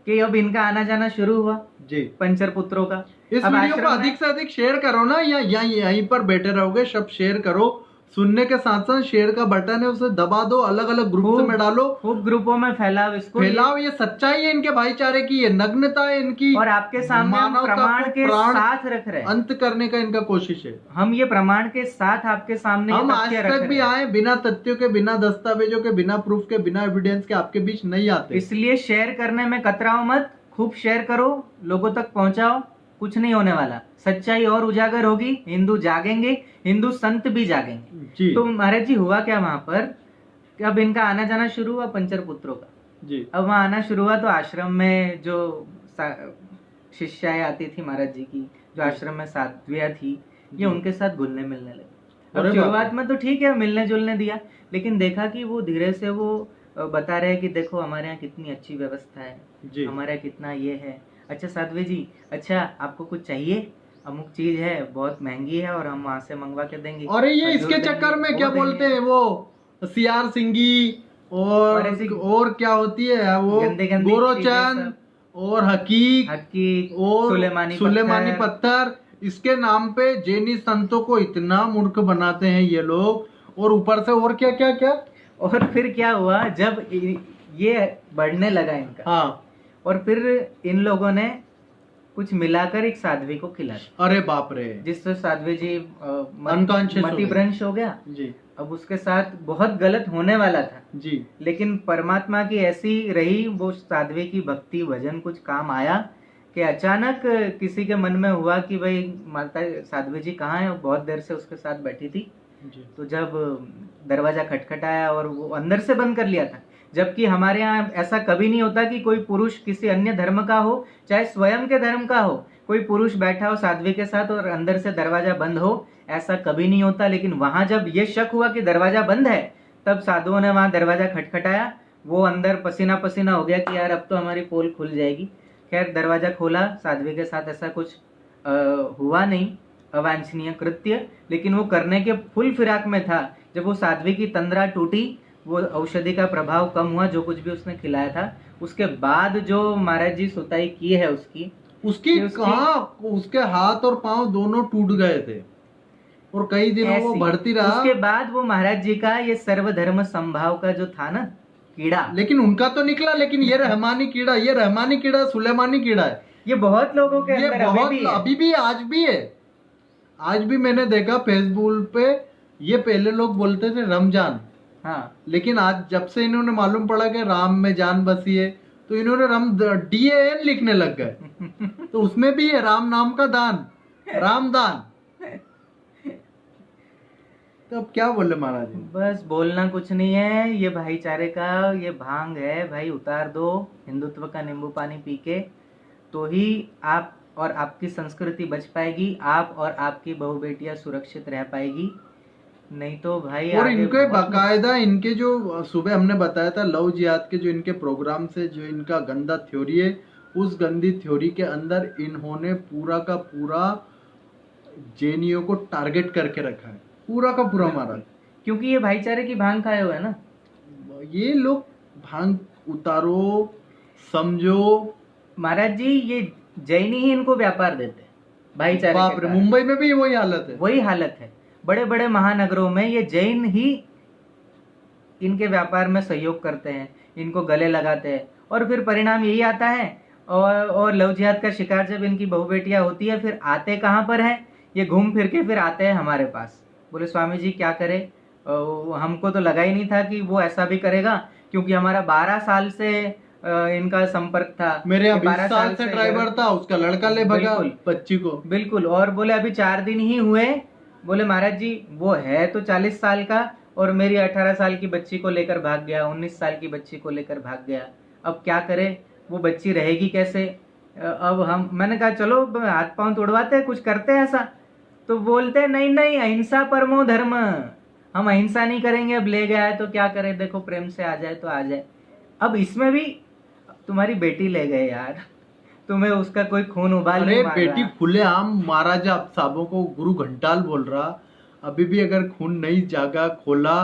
कि अब इनका आना जाना शुरू हुआ जी। पंचर पुत्रों का। इस अब वीडियो को आश्रम में- अधिक से अधिक शेयर करो ना, या यहीं पर बैठे रहोगे, सब शेयर करो, सुनने के साथ साथ शेयर का बटन है उसे दबा दो, अलग अलग ग्रुप में डालो, खूब ग्रुपों में फैलाओ इसको, फैलाओ। ये सच्चाई है इनके भाईचारे की, ये नग्नता है इनकी, और आपके सामने हम मानवता प्रमाण को के प्राण साथ रख रहे हैं। अंत करने का इनका कोशिश है। हम ये प्रमाण के साथ आपके सामने हम ये आज तथ्य रख तक भी रहे हैं। आए बिना तथ्यों के, बिना दस्तावेजों के, बिना प्रूफ के, बिना एविडेंस के आपके बीच नहीं आते। इसलिए शेयर करने में कतराओ मत, खूब शेयर करो, लोगों तक पहुंचाओ, कुछ नहीं होने वाला, सच्चाई और उजागर होगी, हिंदू जागेंगे, हिंदू संत भी जागेंगे। जी तो महाराज जी हुआ क्या वहां पर, कि अब इनका आना जाना शुरू हुआ पंचर पुत्रों का। जी। अब वहां आना शुरू हुआ तो आश्रम में जो शिष्याएं आती थी महाराज जी की, जो आश्रम में साध्वियां थी, ये उनके साथ घुलने मिलने लगे। अब अरे शुरुआत में तो ठीक है, मिलने जुलने दिया, लेकिन देखा कि वो धीरे से वो बता रहे हैं कि देखो हमारे यहाँ कितनी अच्छी व्यवस्था है, जी। हमारे यहाँ कितना ये है। अच्छा साध्वी जी, अच्छा आपको कुछ चाहिए, अमुक चीज है बहुत महंगी है और हम वहां से मंगवा के देंगे। अरे ये खजूर इसके देंगे, चक्कर में वो क्या देंगे। बोलते हैं वो सियार सिंगी और ऐसी और क्या होती है वो गंदे गंदी गोरोचन चीजें और हकीक हकीक और सुलेमानी पत्थर, इसके नाम पे जैनी संतों को इतना मूर्ख बनाते हैं ये लोग, और ऊपर से और क्या क्या क्या। और फिर क्या हुआ, जब ये बढ़ने लगा इनका, हाँ। और फिर इन लोगों ने कुछ मिलाकर एक साध्वी को खिलाया, अरे बाप रे, जिससे साध्वी जी Unconscious हो मति गई। भ्रंश हो गया। जी अब उसके साथ बहुत गलत होने वाला था, जी। लेकिन परमात्मा की ऐसी रही वो साध्वी की भक्ति भजन कुछ काम आया कि अचानक किसी के मन में हुआ कि भाई माता साध्वी जी कहाँ है, बहुत देर से उसके साथ बैठी थी। जी। तो जब दरवाजा खटखटाया और वो अंदर से बंद कर लिया था, जबकि हमारे यहाँ ऐसा कभी नहीं होता कि कोई पुरुष किसी अन्य धर्म का हो, चाहे स्वयं के धर्म का हो, कोई पुरुष बैठा हो साध्वी के साथ और अंदर से दरवाजा बंद हो, ऐसा कभी नहीं होता। लेकिन वहां जब ये शक हुआ कि दरवाजा बंद है, तब साधुओं ने वहां दरवाजा खटखटाया। वो अंदर पसीना पसीना हो गया कि यार अब तो हमारी पोल खुल जाएगी। खैर दरवाजा खोला, साध्वी के साथ ऐसा कुछ हुआ नहीं अवांछनीय कृत्य, लेकिन वो करने के फुल फिराक में था। जब वो साध्वी की तंद्रा टूटी, वो औषधि का प्रभाव कम हुआ, जो कुछ भी उसने खिलाया था, उसके बाद जो महाराज जी सुताई की है उसकी कहाँ, उसके हाथ और पांव दोनों टूट गए थे और कई दिनों वो बढ़ती रहा। उसके बाद वो महाराज जी का ये सर्वधर्म संभाव का जो था ना कीड़ा, लेकिन उनका तो निकला, लेकिन ये रहमानी कीड़ा सुलेमानी कीड़ा है। ये बहुत लोगों के ये अंदर बहुत अभी भी है। आज भी है। आज भी मैंने देखा फेसबुक पे, ये पहले लोग बोलते थे रमजान, हाँ, लेकिन आज जब से इन्होंने मालूम पड़ा कि राम में जान बसी है, तो इन्होंने DAN लिखने लग गए। तो उसमें भी है राम नाम का दान, रामदान। तो अब क्या बोले महाराज जी? बस बोलना कुछ नहीं है, ये भाईचारे का ये भांग है भाई, उतार दो हिंदुत्व का नींबू पानी पी के, तो ही आप और आपकी संस्कृति बच पाएगी, आप और आपकी बहू बेटियां सुरक्षित रह पाएगी। नहीं तो भाई और आगे इनके बहुत बाकायदा इनके जो सुबह हमने बताया था लव जिहाद के जो इनके प्रोग्राम से जो इनका गंदा थ्योरी है, उस गंदी थ्योरी के अंदर इन्होंने पूरा का पूरा जैनियों को टारगेट करके रखा है, पूरा का पूरा मारा। क्योंकि ये भाईचारे की भांग खाए हुए हैं ना। ये लोग भांग उतारो, समझो। महाराज जी, ये जैन ही इनको व्यापार देते हैं भाईचारे बाप के रे, कारण। मुंबई में भी वही हालत है। वही हालत है, बड़े बड़े महानगरों में ये जैन ही इनके व्यापार में सहयोग करते हैं, इनको गले लगाते हैं, और फिर परिणाम यही आता है। और लव जिहाद का शिकार जब इनकी बहू बेटियां होती है, फिर आते कहाँ पर हैं, ये घूम फिर के फिर आते हैं हमारे पास। बोले स्वामी जी क्या करे, हमको तो लगा ही नहीं था कि वो ऐसा भी करेगा, क्योंकि हमारा 12 साल से इनका संपर्क था। मेरे यहाँ 12 20 साल से ड्राइवर था, उसका लड़का ले भगा बच्ची को। बिल्कुल। और बोले अभी 4 दिन ही हुए, बोले महाराज जी वो है तो 40 साल का, और मेरी 18 साल की बच्ची को लेकर भाग गया, 19 साल की बच्ची को लेकर भाग गया, अब क्या करे, वो बच्ची रहेगी कैसे। अब मैंने कहा चलो हाथ पांव तोड़वाते हैं, कुछ करते हैं ऐसा। तो बोलते हैं नहीं नहीं, अहिंसा परमो धर्म, हम अहिंसा नहीं करेंगे, अब ले गया है तो क्या करें, देखो प्रेम से आ जाए तो आ जाए। अब इसमें भी तुम्हारी बेटी ले गए यार, तुम्हें उसका कोई खून उबाल नहीं मार बेटी रहा। खुलेआम महाराजा आप साहबों को गुरु घंटाल बोल रहा, अभी भी अगर खून नहीं जागा खोला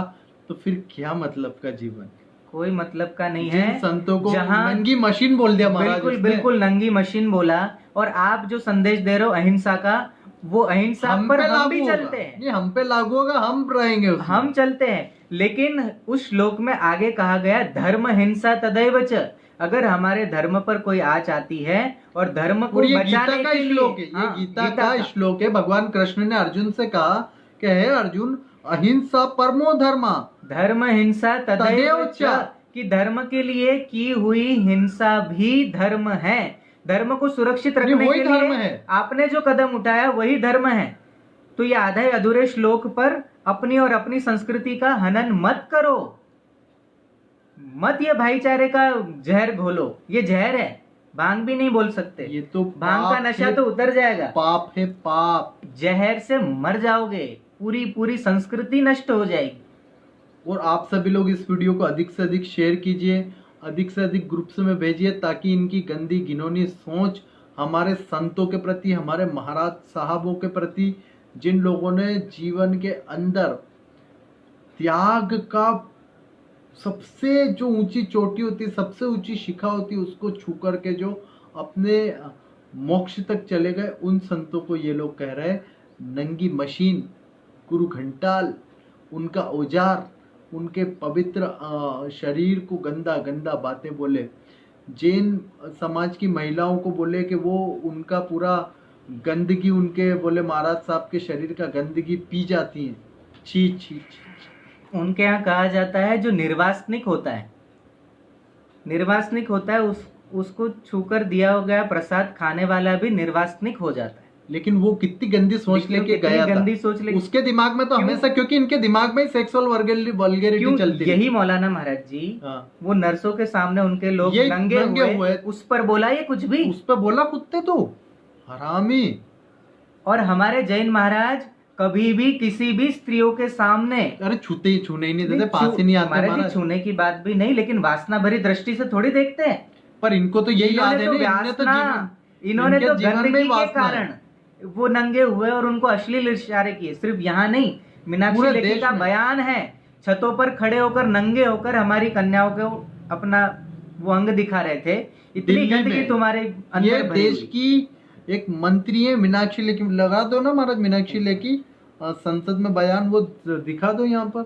तो फिर क्या मतलब का जीवन, कोई मतलब का नहीं है। संतों को जहां नंगी मशीन बोल दिया महाराज। बिल्कुल बिल्कुल नंगी मशीन बोला। और आप जो संदेश दे रहे हो अहिंसा का, वो अहिंसा पर हम भी चलते हैं, ये हम पे लागू होगा, हम रहेंगे उसमें। हम चलते हैं। लेकिन उस श्लोक में आगे कहा गया धर्म हिंसा तदैव च, अगर हमारे धर्म पर कोई आँच आती है और धर्म को बचाने के लिए, ये गीता का श्लोक है। भगवान कृष्ण ने अर्जुन से कहा कि हे अर्जुन, अहिंसा परमो धर्मा, धर्म हिंसा तदैव च, कि धर्म के लिए की हुई हिंसा भी धर्म है। धर्म को सुरक्षित रखने के लिए आपने जो कदम उठाया वही धर्म है। तो ये आधे अधूरे श्लोक पर अपनी और अपनी संस्कृति का हनन मत करो, मत ये भाईचारे का जहर घोलो, ये जहर है, भांग भी नहीं बोल सकते। ये तो भांग का नशा तो उतर जाएगा, पाप है पाप, जहर से मर जाओगे, पूरी पूरी संस्कृति नष्ट हो जाएगी। और आप सभी लोग इस वीडियो को अधिक से अधिक शेयर कीजिए, अधिक से अधिक ग्रुप्स में भेजिए, ताकि इनकी गंदी घिनौनी सोच हमारे संतों के प्रति, हमारे महाराज साहबों के प्रति, जिन लोगों ने जीवन के अंदर त्याग का सबसे जो ऊंची चोटी होती, सबसे ऊंची शिखा होती, उसको छू करके जो अपने मोक्ष तक चले गए, उन संतों को ये लोग कह रहे हैं नंगी मशीन, गुरु घंटाल, उनका औजार, उनके पवित्र शरीर को गंदा गंदा बातें बोले। जैन समाज की महिलाओं को बोले कि वो उनका पूरा गंदगी, उनके बोले महाराज साहब के शरीर का गंदगी पी जाती है। छी छी छी। उनके यहाँ कहा जाता है जो निर्वासनिक होता है, निर्वासनिक होता है, उसको छूकर दिया हो गया प्रसाद खाने वाला भी निर्वासनिक हो जाता है। लेकिन वो कितनी गंदी सोच लेके गया था, गंदी सोच लेके उसके दिमाग में तो हमेशा, क्योंकि इनके दिमाग में सेक्सुअल वल्गैरिटी चलती है। यही मौलाना महाराज जी, वो नर्सों के सामने उनके लोग नंगे हुए, उस पर बोला ये कुछ भी, उस पर बोला कुत्ते तो हरामी। और हमारे जैन महाराज कभी भी किसी भी स्त्रियों के सामने, अरे छूने ही नहीं देते, पास ही नहीं आते महाराज। छूने की बात भी नहीं, लेकिन वासना भरी दृष्टि से थोड़ी देखते हैं। पर इनको तो यही याद है, इन्होंने तो गंदगी के कारण वो नंगे हुए और उनको अश्लील इशारे किए। सिर्फ यहाँ नहीं, मीनाक्षी लेखी का बयान है, छतों पर खड़े होकर नंगे होकर हमारी कन्याओं को अपना वो अंग दिखा रहे थे। इतनी गंदगी तुम्हारे अंदर ये देश की एक मंत्री है मीनाक्षी लेखी, लगा दो ना महाराज मीनाक्षी लेखी संसद में बयान, वो दिखा दो यहाँ पर।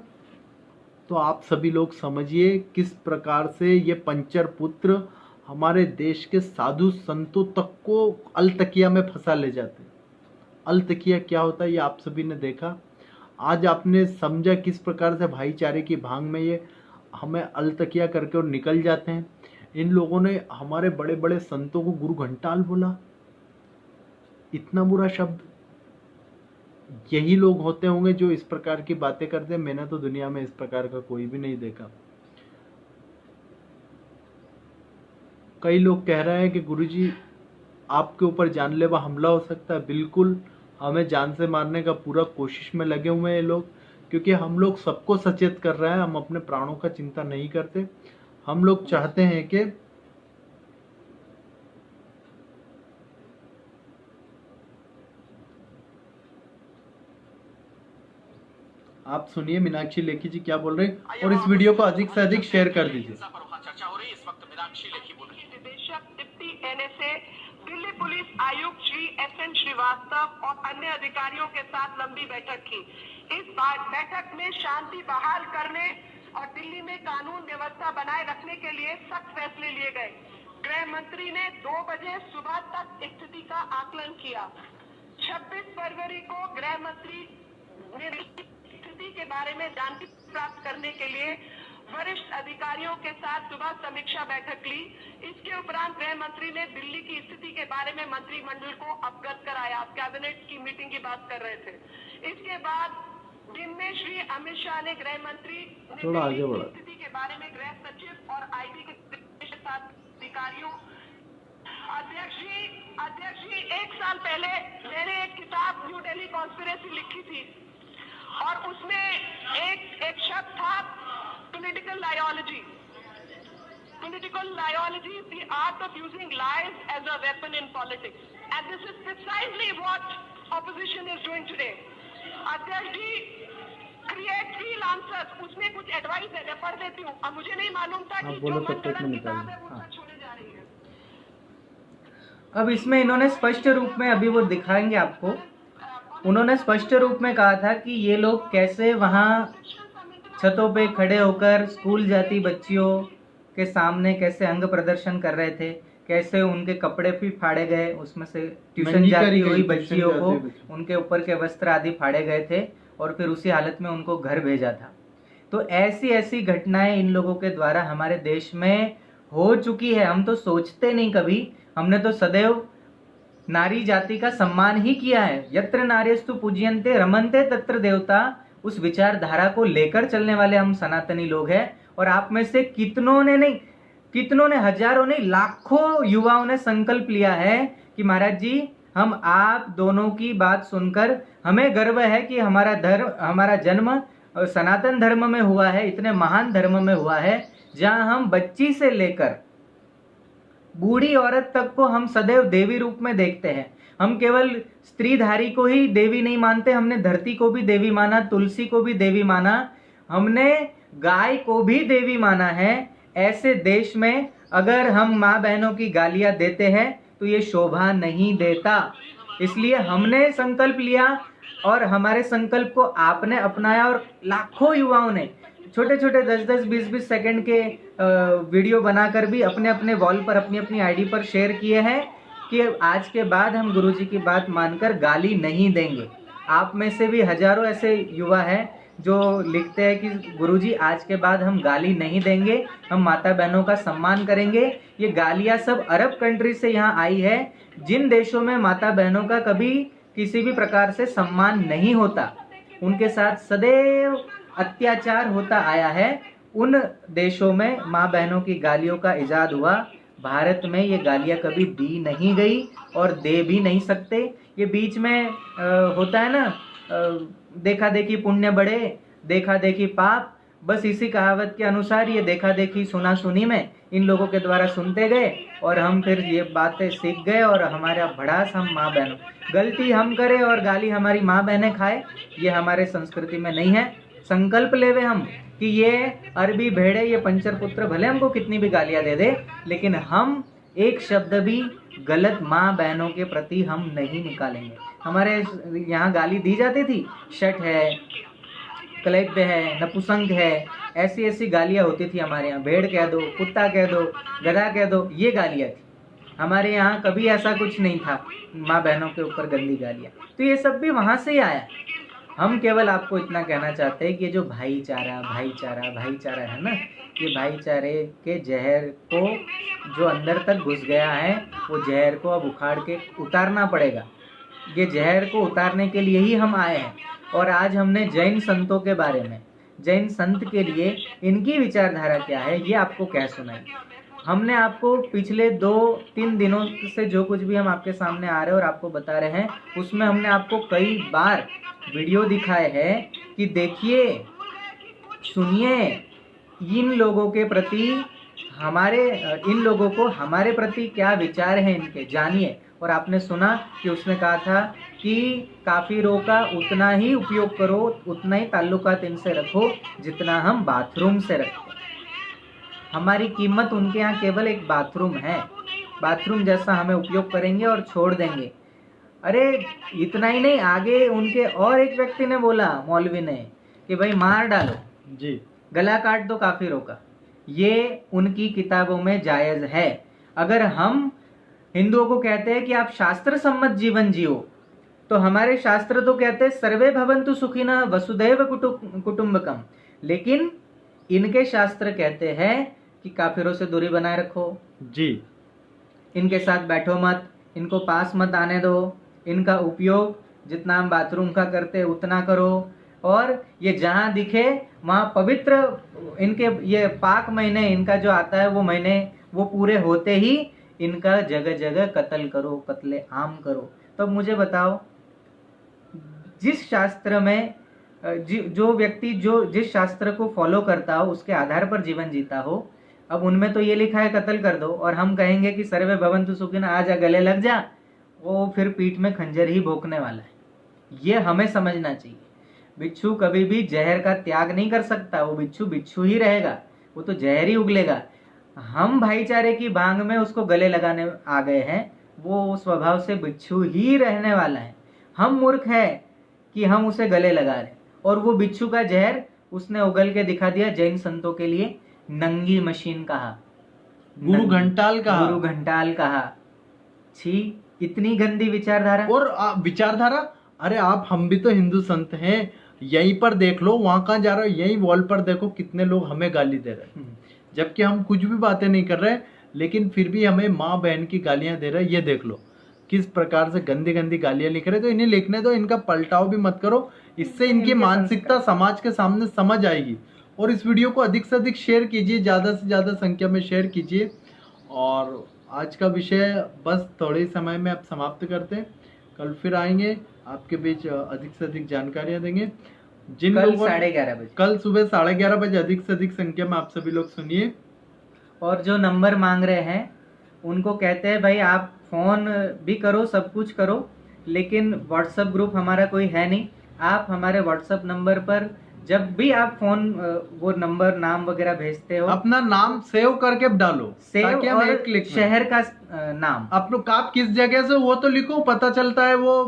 तो आप सभी लोग समझिए किस प्रकार से ये पंचर पुत्र हमारे देश के साधु संतों तक को अलतकिया में फंसा ले जाते। अलतकिया क्या होता है ये आप सभी ने देखा। आज आपने समझा किस प्रकार से भाईचारे की भांग में ये हमें अलतकिया करके और निकल जाते हैं। इन लोगों ने हमारे बड़े बड़े संतों को गुरु घंटाल बोला, इतना बुरा शब्द। यही लोग होते होंगे जो इस प्रकार की बातें करते हैं। मैंने तो दुनिया में इस प्रकार का कोई भी नहीं देखा। कई लोग कह रहे हैं कि गुरुजी आपके ऊपर जानलेवा हमला हो सकता है। बिल्कुल, हमें जान से मारने का पूरा कोशिश में लगे हुए हैं लोग, क्योंकि हम लोग सबको सचेत कर रहे हैं। हम अपने प्राणों का चिंता नहीं करते। हम लोग चाहते हैं कि आप सुनिए मीनाक्षी लेखी जी क्या बोल रहे हैं, और इस वीडियो को अधिक से अधिक शेयर कर दीजिए। चर्चा हो रही है इस वक्त। मीनाक्षी लेखी बोल रही है। निदेशक डिप्टी एनएसए दिल्ली पुलिस आयुक्त श्री एस.एन. श्रीवास्तव और अन्य अधिकारियों के साथ लंबी बैठक की। इस बैठक में शांति बहाल करने और दिल्ली में कानून व्यवस्था बनाए रखने के लिए सख्त फैसले लिए गए। गृह मंत्री ने 2 बजे सुबह तक स्थिति का आकलन किया। 26 फरवरी को गृह मंत्री ने स्थिति के बारे में जानकारी प्राप्त करने के लिए वरिष्ठ अधिकारियों के साथ सुबह समीक्षा बैठक ली। इसके उपरांत गृह मंत्री ने दिल्ली की स्थिति के बारे में मंत्रिमंडल को अवगत कराया। आप कैबिनेट की मीटिंग की बात कर रहे थे। इसके बाद दिन में श्री अमित शाह ने गृह मंत्री थोड़ा आगे बढ़ा स्थिति के बारे में गृह सचिव और आईबी के साथ अधिकारियों। अध्यक्ष जी 1 साल पहले मैंने एक किताब न्यू दिल्ली कॉन्स्पिरेसी लिखी थी और उसमें एक शब्द था political liology. Political liology is the art of using lies as a weapon in politics. And this is precisely what opposition is doing today. अध्यक्ष जी, create freelancers, उसमें कुछ एडवाइस है, मैं पढ़ देती हूँ। अब मुझे नहीं मालूम था कि जो मनगढ़ंत किताब है वो सच होने जा रही है। अब इसमें इन्होंने स्पष्ट रूप में, अभी वो दिखाएंगे आपको, उन्होंने स्पष्ट रूप में कहा था कि ये लोग कैसे वहाँ छतों पे खड़े होकर स्कूल जाती बच्चियों के सामने कैसे अंग प्रदर्शन कर रहे थे, कैसे उनके कपड़े भी फाड़े गए, उसमें से ट्यूशन जाती हुई बच्चियों को उनके ऊपर के वस्त्र आदि फाड़े गए थे और फिर उसी हालत में उनको घर भेजा था। तो ऐसी ऐसी घटनाएं इन लोगों के द्वारा हमारे देश में हो चुकी है। हम तो सोचते नहीं कभी, हमने तो सदैव नारी जाति का सम्मान ही किया है। यत्र नार्यस्तु पूज्यन्ते रमन्ते तत्र देवता, उस विचारधारा को लेकर चलने वाले हम सनातनी लोग हैं। और आप में से कितनों ने हजारों नहीं लाखों युवाओं ने संकल्प लिया है कि महाराज जी, हम आप दोनों की बात सुनकर हमें गर्व है कि हमारा जन्म सनातन धर्म में हुआ है, इतने महान धर्म में हुआ है जहां हम बच्ची से लेकर बूढ़ी औरत तक को हम सदैव देवी रूप में देखते हैं। हम केवल स्त्रीधारी को ही देवी नहीं मानते, हमने धरती को भी देवी माना, तुलसी को भी देवी माना, हमने गाय को भी देवी माना है। ऐसे देश में अगर हम माँ बहनों की गालियां देते हैं तो ये शोभा नहीं देता। इसलिए हमने संकल्प लिया और हमारे संकल्प को आपने अपनाया और लाखों युवाओं ने छोटे छोटे 10-10, 20-20 सेकंड के वीडियो बनाकर भी अपने अपने वॉल पर, अपनी अपनी आईडी पर शेयर किए हैं कि आज के बाद हम गुरुजी की बात मानकर गाली नहीं देंगे। आप में से भी हजारों ऐसे युवा हैं जो लिखते हैं कि गुरुजी आज के बाद हम गाली नहीं देंगे, हम माता बहनों का सम्मान करेंगे। ये गालियां सब अरब कंट्री से यहाँ आई है, जिन देशों में माता बहनों का कभी किसी भी प्रकार से सम्मान नहीं होता, उनके साथ सदैव अत्याचार होता आया है, उन देशों में माँ बहनों की गालियों का इजाद हुआ। भारत में ये गालियाँ कभी दी नहीं गई और दे भी नहीं सकते। ये बीच में होता है ना, देखा देखी पुण्य बढ़े, देखा देखी पाप, बस इसी कहावत के अनुसार ये देखा देखी सुना सुनी में इन लोगों के द्वारा सुनते गए और हम फिर ये बातें सीख गए और हमारा भड़ास हम माँ बहनों, गलती हम करें और गाली हमारी माँ बहनें खाए, ये हमारे संस्कृति में नहीं है। संकल्प लेवे हम कि ये अरबी भेड़े, ये पंचर पुत्र भले हमको कितनी भी गालियां दे दे, लेकिन हम एक शब्द भी गलत माँ बहनों के प्रति हम नहीं निकालेंगे। हमारे यहाँ गाली दी जाती थी, शट है, क्लैप्य है, नपुसंक है, ऐसी ऐसी गालियाँ होती थी हमारे यहाँ। भेड़ कह दो, कुत्ता कह दो, गधा कह दो, ये गालियाँ थी। हमारे यहाँ कभी ऐसा कुछ नहीं था माँ बहनों के ऊपर गंदी गालियाँ। तो ये सब भी वहाँ से ही आया। हम केवल आपको इतना कहना चाहते हैं कि ये जो भाईचारा है ना, ये भाईचारे के जहर को जो अंदर तक घुस गया है, वो जहर को अब उखाड़ के उतारना पड़ेगा। ये जहर को उतारने के लिए ही हम आए हैं। और आज हमने जैन संतों के बारे में, जैन संत के लिए इनकी विचारधारा क्या है, ये आपको क्या सुनाई। हमने आपको पिछले 2-3 दिनों से जो कुछ भी हम आपके सामने आ रहे हैं और आपको बता रहे हैं, उसमें हमने आपको कई बार वीडियो दिखाए हैं कि देखिए, सुनिए, इन लोगों के प्रति इन लोगों को हमारे प्रति क्या विचार है इनके, जानिए। और आपने सुना कि उसने कहा था कि काफिरों का उतना ही उपयोग करो, उतना ही ताल्लुकात इनसे रखो जितना हम बाथरूम से रखते। हमारी कीमत उनके यहाँ केवल एक बाथरूम है। बाथरूम जैसा हमें उपयोग करेंगे और छोड़ देंगे। अरे इतना ही नहीं, आगे उनके और एक व्यक्ति ने बोला, मौलवी ने, कि भाई मार डालो, जी, गला काट दो काफिरों का। ये उनकी किताबों में जायज है। अगर हम हिंदुओं को कहते हैं कि आप शास्त्र सम्मत जीवन जियो, तो हमारे शास्त्र तो कहते हैं सर्वे भवन्तु सुखिनः वसुधैव कुटुंबकम, लेकिन इनके शास्त्र कहते हैं कि काफिरों से दूरी बनाए रखो, जी, इनके साथ बैठो मत, इनको पास मत आने दो, इनका उपयोग जितना हम बाथरूम का करते उतना करो, और ये जहाँ दिखे वहाँ पवित्र, इनके ये पाक महीने इनका जो आता है वो महीने वो पूरे होते ही इनका जगह जगह कत्ल करो, कत्ले आम करो। तो मुझे बताओ, जिस शास्त्र में जो व्यक्ति जो जिस शास्त्र को फॉलो करता हो उसके आधार पर जीवन जीता हो, अब उनमें तो ये लिखा है कत्ल कर दो, और हम कहेंगे कि सर्वे भवन्तु सुखिनः, आ जा गले लग जा, वो फिर पीठ में खंजर ही भोंकने वाला है। ये हमें समझना चाहिए। बिच्छू कभी भी जहर का त्याग नहीं कर सकता, वो बिच्छू बिच्छू ही रहेगा, वो तो जहर ही उगलेगा। हम भाईचारे की भांग में उसको गले लगाने आ गए हैं, वो स्वभाव से बिच्छू ही रहने वाला है। हम मूर्ख है कि हम उसे गले लगा रहे, और वो बिच्छू का जहर उसने उगल के दिखा दिया। जैन संतों के लिए नंगी मशीन कहा, गुरु घंटाल कहा, गुरु घंटाल कहा। छी, इतनी गंदी विचारधारा। और विचारधारा, अरे आप, हम भी तो हिंदू संत हैं, यहीं पर देख लो, वहां कहाँ जा रहे हो, यहीं वॉल पर देखो कितने लोग हमें गाली दे रहे हैं, जबकि हम कुछ भी बातें नहीं कर रहे, लेकिन फिर भी हमें माँ बहन की गालियां दे रहे हैं। ये देख लो किस प्रकार से गंदी गंदी गालियां लिख रहे। तो इन्हें लिखने दो, इनका पलटाव भी मत करो, इससे इनकी मानसिकता समाज के सामने समझ आएगी। और इस वीडियो को अधिक से अधिक शेयर कीजिए, ज़्यादा से ज़्यादा संख्या में शेयर कीजिए। और आज का विषय बस थोड़े समय में आप समाप्त करते हैं, कल फिर आएंगे, आपके बीच अधिक से अधिक जानकारियां देंगे। जिन कल लोगों 11:30 बजे, कल सुबह 11:30 बजे अधिक से अधिक संख्या में आप सभी लोग सुनिए। और जो नंबर मांग रहे हैं उनको कहते हैं भाई आप फ़ोन भी करो, सब कुछ करो, लेकिन व्हाट्सएप ग्रुप हमारा कोई है नहीं। आप हमारे व्हाट्सएप नंबर पर जब भी आप फोन वो नंबर नाम वगैरह भेजते हो, अपना नाम सेव करके डालो, सेव ताकि हम और एक क्लिक में शहर का नाम, आप किस जगह से वो तो लिखो, पता चलता है वो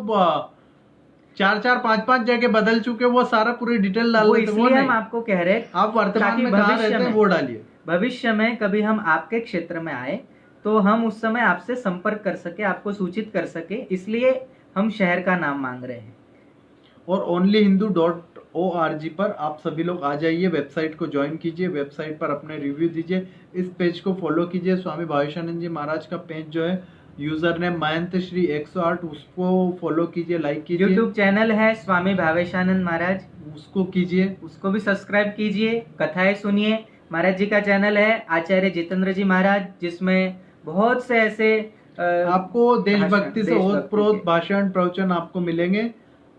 4-4 5-5 जगह बदल चुके, वो सारा पूरी डिटेल डाल वो देते, इसलिए हम आपको कह रहे हैं आप वर्तमान में कहाँ रहते हैं वो डालिए। भविष्य में कभी हम आपके क्षेत्र में आए तो हम उस समय आपसे संपर्क कर सके, आपको सूचित कर सके, इसलिए हम शहर का नाम मांग रहे हैं। और onlyhindu.org पर आप सभी लोग आ जाइए, वेबसाइट को ज्वाइन कीजिए, वेबसाइट पर अपने रिव्यू दीजिए, इस पेज को फॉलो कीजिए। स्वामी भावेशानंद जी महाराज का पेज जो है, यूजर नेम महंत श्री 108, उसको फॉलो कीजिए, लाइक कीजिए। यूट्यूब चैनल है स्वामी भावेशानंद महाराज, उसको कीजिए, उसको भी सब्सक्राइब कीजिए, कथाएं सुनिए। महाराज जी का चैनल है आचार्य जितेंद्र जी महाराज, जिसमें बहुत से ऐसे आपको देशभक्ति से ओतप्रोत भाषण प्रवचन आपको मिलेंगे।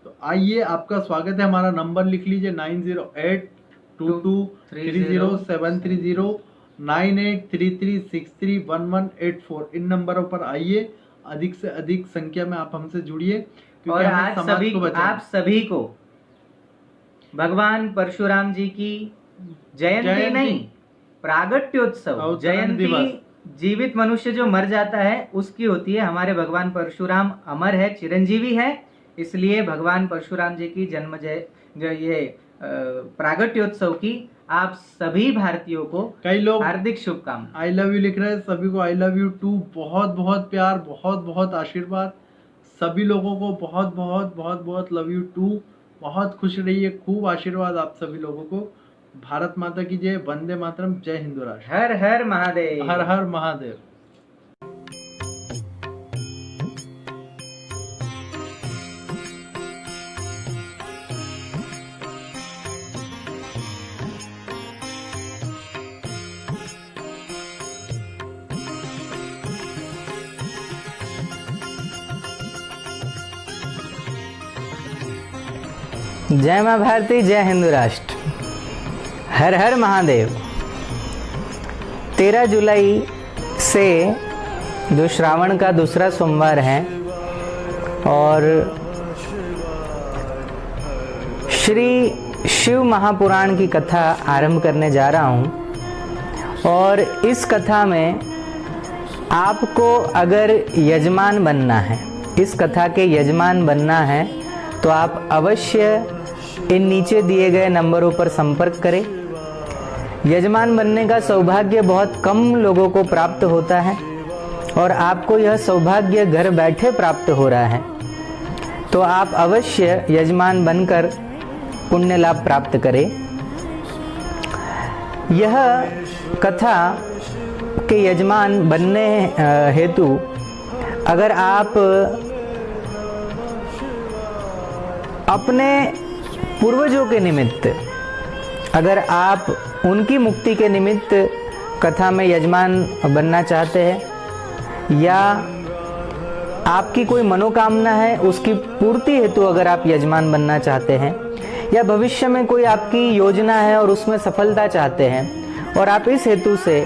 तो आइए, आपका स्वागत है। हमारा नंबर लिख लीजिए 9082230730, 9833631184। इन नंबरों पर आइए, अधिक से अधिक संख्या में आप हमसे जुड़िए। और आज आप सभी को भगवान परशुराम जी की जयंती नहीं, प्रागट्योत्सव, जयंती, जीवित मनुष्य जो मर जाता है उसकी होती है। हमारे भगवान परशुराम अमर है, चिरंजीवी है, इसलिए भगवान परशुराम जी की जन्म प्रागट्योत्सव की आप सभी भारतीयों को कई लोग हार्दिक शुभकामनाएं। आई लव यू लिख रहे हैं, सभी को आई लव यू टू। बहुत बहुत प्यार, बहुत बहुत आशीर्वाद, सभी लोगों को बहुत बहुत बहुत बहुत लव यू टू। बहुत खुश रहिए, खूब आशीर्वाद आप सभी लोगों को। भारत माता की जय, वंदे मातरम, जय हिंदू राष्ट्र, हर हर महादेव, हर हर महादेव। जय माँ भारती, जय हिंदू राष्ट्र, हर हर महादेव। 13 जुलाई से जो श्रावण का दूसरा सोमवार है और श्री शिव महापुराण की कथा आरंभ करने जा रहा हूँ। और इस कथा में आपको अगर यजमान बनना है, इस कथा के यजमान बनना है, तो आप अवश्य इन नीचे दिए गए नंबरों पर संपर्क करें। यजमान बनने का सौभाग्य बहुत कम लोगों को प्राप्त होता है और आपको यह सौभाग्य घर बैठे प्राप्त हो रहा है, तो आप अवश्य यजमान बनकर पुण्य लाभ प्राप्त करें। यह कथा के यजमान बनने हेतु अगर आप अपने पूर्वजों के निमित्त, अगर आप उनकी मुक्ति के निमित्त कथा में यजमान बनना चाहते हैं, या आपकी कोई मनोकामना है उसकी पूर्ति हेतु अगर आप यजमान बनना चाहते हैं, या भविष्य में कोई आपकी योजना है और उसमें सफलता चाहते हैं और आप इस हेतु से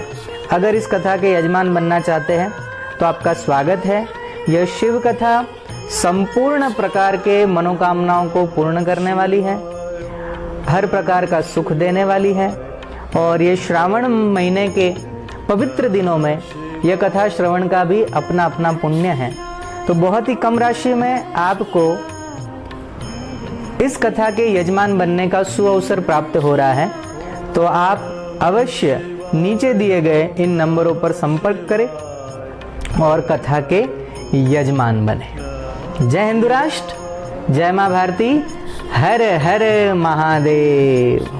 अगर इस कथा के यजमान बनना चाहते हैं, तो आपका स्वागत है। यह शिव कथा संपूर्ण प्रकार के मनोकामनाओं को पूर्ण करने वाली है, हर प्रकार का सुख देने वाली है, और ये श्रावण महीने के पवित्र दिनों में यह कथा श्रवण का भी अपना अपना पुण्य है। तो बहुत ही कम राशि में आपको इस कथा के यजमान बनने का सुअवसर प्राप्त हो रहा है, तो आप अवश्य नीचे दिए गए इन नंबरों पर संपर्क करें और कथा के यजमान बने। जय हिंदू राष्ट्र, जय मां भारती, हर हर महादेव।